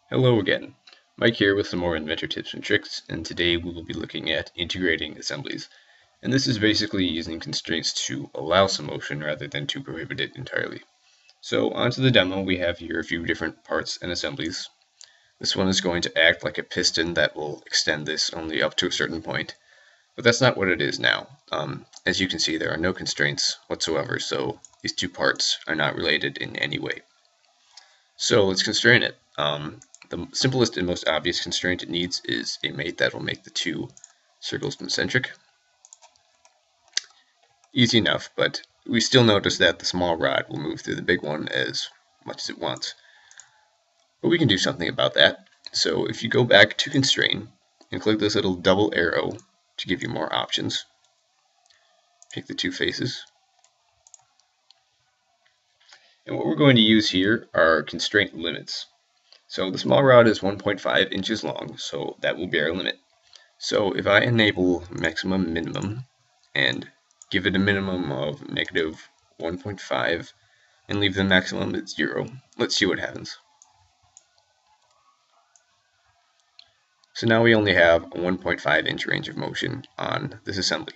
Hello again, Mike here with some more inventor tips and tricks, and today we will be looking at integrating assemblies. And this is basically using constraints to allow some motion rather than to prohibit it entirely. So onto the demo, we have here a few different parts and assemblies. This one is going to act like a piston that will extend this only up to a certain point, but that's not what it is now. As you can see, there are no constraints whatsoever, so these two parts are not related in any way. So let's constrain it. The simplest and most obvious constraint it needs is a mate that will make the two circles concentric. Easy enough, but we still notice that the small rod will move through the big one as much as it wants. But we can do something about that. So if you go back to constrain and click this little double arrow to give you more options, pick the two faces. And what we're going to use here are constraint limits. So the small rod is 1.5 inches long, so that will be our limit. So if I enable maximum minimum and give it a minimum of negative 1.5 and leave the maximum at 0, let's see what happens. So now we only have a 1.5 inch range of motion on this assembly.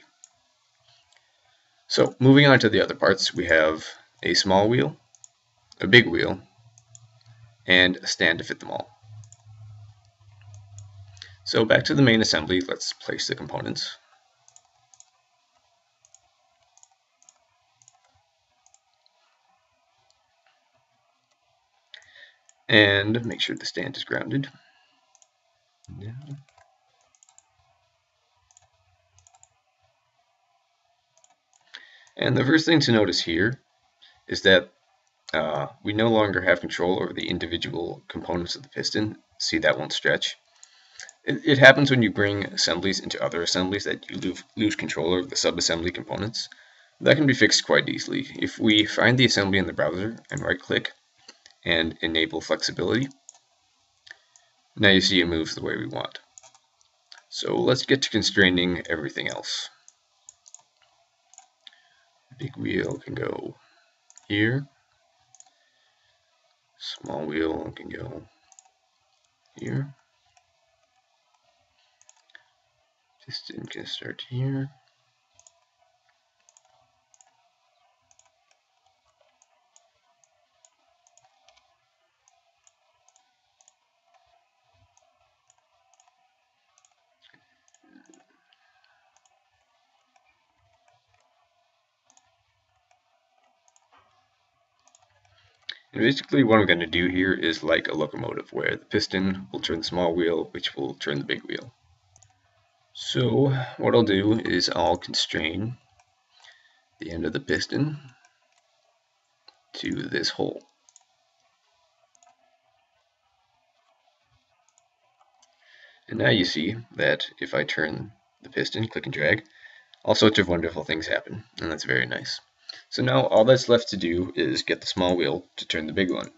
So moving on to the other parts, we have a small wheel, a big wheel, and a stand to fit them all. So back to the main assembly, let's place the components. And make sure the stand is grounded. And the first thing to notice here is that we no longer have control over the individual components of the piston. See, that won't stretch. It happens when you bring assemblies into other assemblies that you lose control over the sub-assembly components. That can be fixed quite easily. If we find the assembly in the browser and right-click and enable flexibility, now you see it moves the way we want. So let's get to constraining everything else. The big wheel can go here. Small wheel can go here. Piston can start here. And basically what I'm going to do here is like a locomotive, where the piston will turn the small wheel, which will turn the big wheel. So what I'll do is I'll constrain the end of the piston to this hole. And now you see that if I turn the piston, click and drag, all sorts of wonderful things happen, and that's very nice. So now all that's left to do is get the small wheel to turn the big one.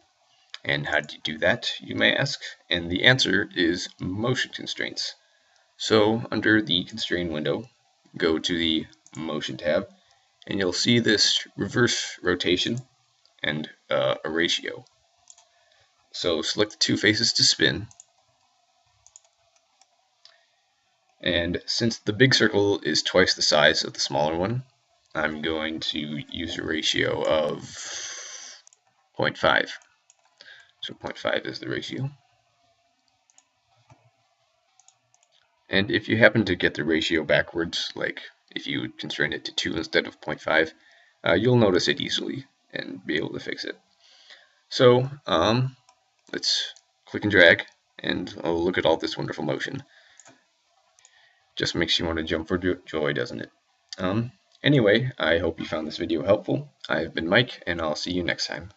And how do you do that, you may ask? And the answer is motion constraints. So under the constrain window, go to the motion tab, and you'll see this reverse rotation and a ratio. So select the two faces to spin. And since the big circle is twice the size of the smaller one, I'm going to use a ratio of 0.5. So 0.5 is the ratio. And if you happen to get the ratio backwards, like if you constrain it to 2 instead of 0.5, you'll notice it easily and be able to fix it. So let's click and drag, and look at all this wonderful motion. Just makes you want to jump for joy, doesn't it? Anyway, I hope you found this video helpful. I've been Mike, and I'll see you next time.